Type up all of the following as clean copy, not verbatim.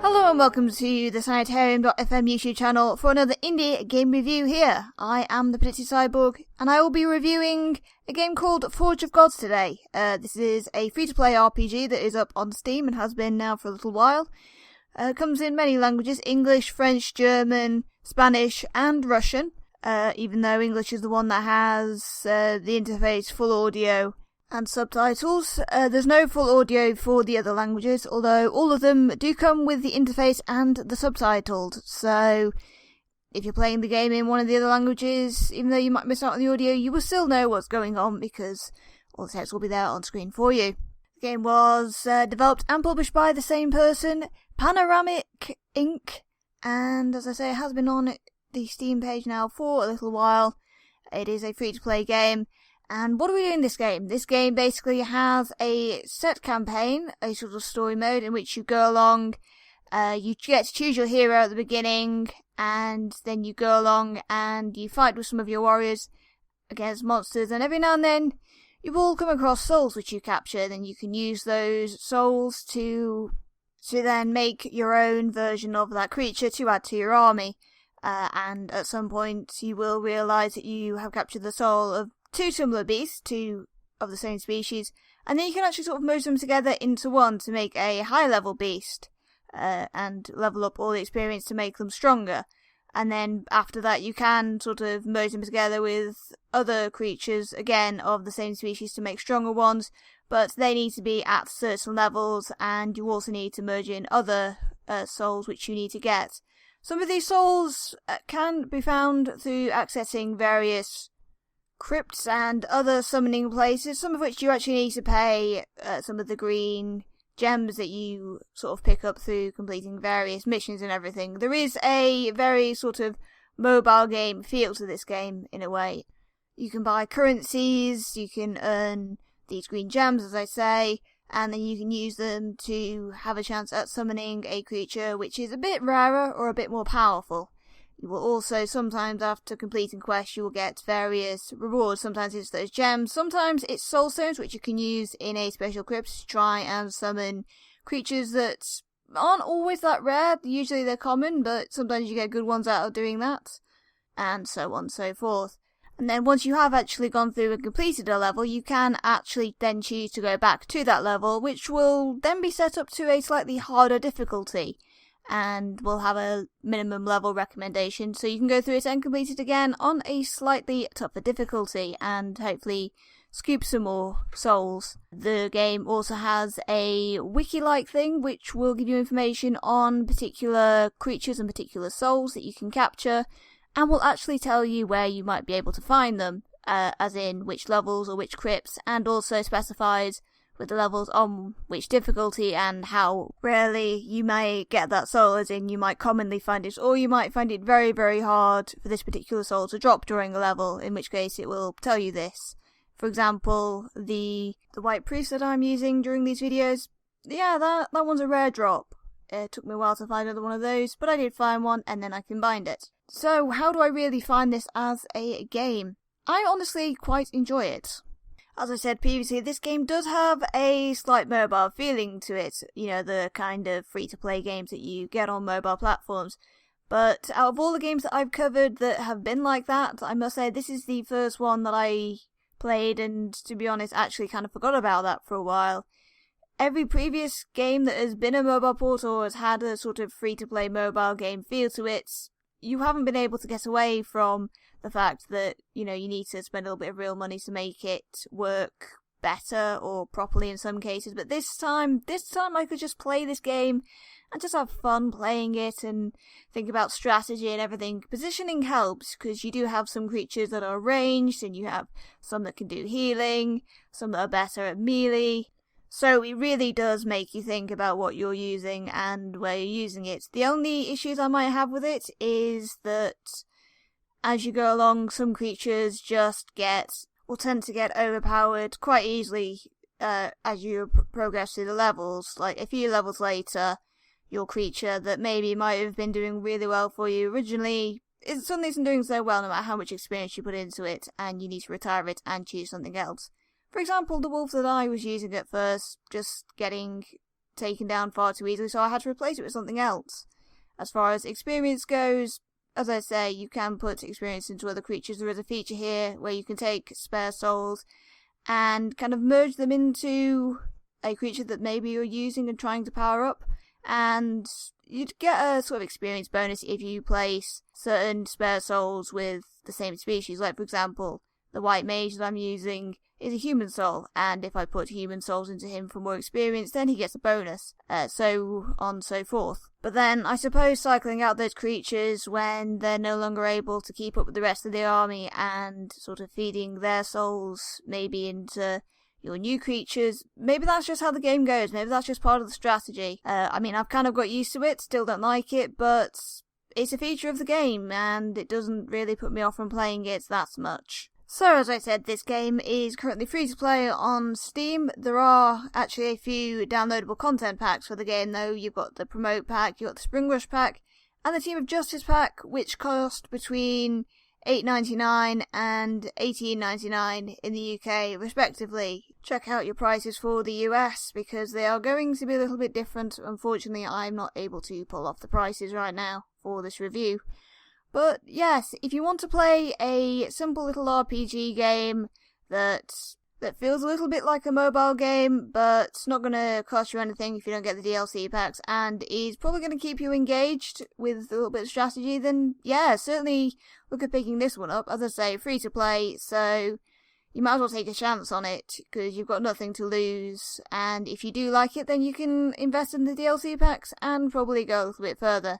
Hello and welcome to the Sanitarium.FM YouTube channel for another indie game review here. I am the Pretty Cyborg and I will be reviewing a game called Forge of Gods today. This is a free-to-play RPG that is up on Steam and has been now for a little while. It comes in many languages: English, French, German, Spanish and Russian, even though English is the one that has the interface full audio and subtitles. There's no full audio for the other languages, although all of them do come with the interface and the subtitles. So if you're playing the game in one of the other languages, even though you might miss out on the audio, you will still know what's going on because all the text will be there on screen for you. The game was developed and published by the same person, Panoramic Inc. And as I say, it has been on the Steam page now for a little while. It is a free-to-play game. And what do we do in this game? This game basically has a set campaign, a sort of story mode in which you go along, you get to choose your hero at the beginning, and then you go along and you fight with some of your warriors against monsters, and every now and then you will come across souls which you capture, then you can use those souls to then make your own version of that creature to add to your army. And at some point you will realise that you have captured the soul of two similar beasts, two of the same species, and then you can actually sort of merge them together into one to make a high-level beast, and level up all the experience to make them stronger. And then after that you can sort of merge them together with other creatures, again of the same species, to make stronger ones, but they need to be at certain levels, and you also need to merge in other souls which you need to get. Some of these souls can be found through accessing various crypts and other summoning places, some of which you actually need to pay some of the green gems that you sort of pick up through completing various missions and everything. There is a very sort of mobile game feel to this game in a way. You can buy currencies, you can earn these green gems, as I say, and then you can use them to have a chance at summoning a creature which is a bit rarer or a bit more powerful. You will also, sometimes after completing quests, you will get various rewards. Sometimes it's those gems, sometimes it's soul stones, which you can use in a special crypt to try and summon creatures that aren't always that rare. Usually they're common, but sometimes you get good ones out of doing that, and so on and so forth. And then once you have actually gone through and completed a level, you can actually then choose to go back to that level, which will then be set up to a slightly harder difficulty, and will have a minimum level recommendation, so you can go through it and complete it again on a slightly tougher difficulty, and hopefully scoop some more souls. The game also has a wiki-like thing, which will give you information on particular creatures and particular souls that you can capture, and will actually tell you where you might be able to find them, as in which levels or which crypts, and also specifies with the levels on which difficulty and how rarely you may get that soul, as in you might commonly find it, or you might find it very, very hard for this particular soul to drop during a level, in which case it will tell you this. For example, the white priest that I'm using during these videos, yeah, that one's a rare drop. It took me a while to find another one of those, but I did find one, and then I combined it. So how do I really find this as a game? I honestly quite enjoy it. As I said previously, this game does have a slight mobile feeling to it, you know, the kind of free-to-play games that you get on mobile platforms. But out of all the games that I've covered that have been like that, I must say this is the first one that I played, and to be honest, actually kind of forgot about that for a while. Every previous game that has been a mobile port or has had a sort of free-to-play mobile game feel to it, you haven't been able to get away from the fact that, you know, you need to spend a little bit of real money to make it work better or properly in some cases. But this time I could just play this game and just have fun playing it and think about strategy and everything. Positioning helps, because you do have some creatures that are ranged, and you have some that can do healing, some that are better at melee. So it really does make you think about what you're using and where you're using it. The only issues I might have with it is that as you go along, some creatures will tend to get overpowered quite easily as you progress through the levels. Like a few levels later, your creature that maybe might have been doing really well for you originally suddenly isn't doing so well, no matter how much experience you put into it, and you need to retire it and choose something else. For example, the wolf that I was using at first, just getting taken down far too easily, so I had to replace it with something else. As far as experience goes, as I say, you can put experience into other creatures. There is a feature here where you can take spare souls and kind of merge them into a creature that maybe you're using and trying to power up, and you'd get a sort of experience bonus if you place certain spare souls with the same species. Like, for example, the white mage that I'm using is a human soul, and if I put human souls into him for more experience, then he gets a bonus, so on so forth. But then, I suppose cycling out those creatures when they're no longer able to keep up with the rest of the army and sort of feeding their souls maybe into your new creatures, maybe that's just how the game goes, maybe that's just part of the strategy. I mean, I've kind of got used to it, still don't like it, but it's a feature of the game, and it doesn't really put me off from playing it that much. So, as I said, this game is currently free to play on Steam. There are actually a few downloadable content packs for the game, though. You've got the Promote pack, you've got the Spring Rush pack, and the Team of Justice pack, which cost between $8.99 and $18.99 in the UK, respectively. Check out your prices for the US, because they are going to be a little bit different. Unfortunately, I'm not able to pull off the prices right now for this review. But yes, if you want to play a simple little RPG game that feels a little bit like a mobile game, but it's not going to cost you anything if you don't get the DLC packs, and is probably going to keep you engaged with a little bit of strategy, then yeah, certainly look at picking this one up. As I say, free to play, so you might as well take a chance on it, because you've got nothing to lose, and if you do like it, then you can invest in the DLC packs and probably go a little bit further.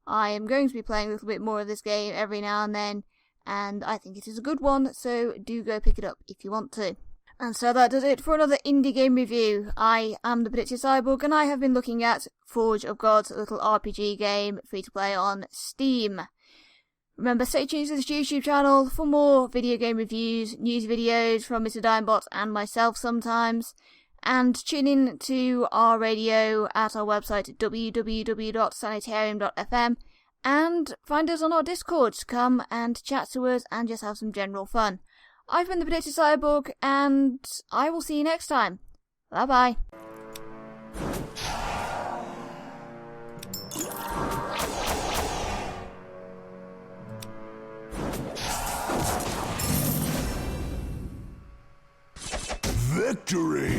I am going to be playing a little bit more of this game every now and then, and I think it is a good one, so do go pick it up if you want to. And so that does it for another indie game review. I am the Predictive Cyborg, and I have been looking at Forge of Gods, a little RPG game, free to play on Steam. Remember, stay tuned to this YouTube channel for more video game reviews, news videos from Mr. Dimebot and myself sometimes, and tune in to our radio at our website www.Sanitarium.FM, and find us on our Discord to come and chat to us and just have some general fun. I've been the Predictive Cyborg, and I will see you next time. Bye bye. Victory!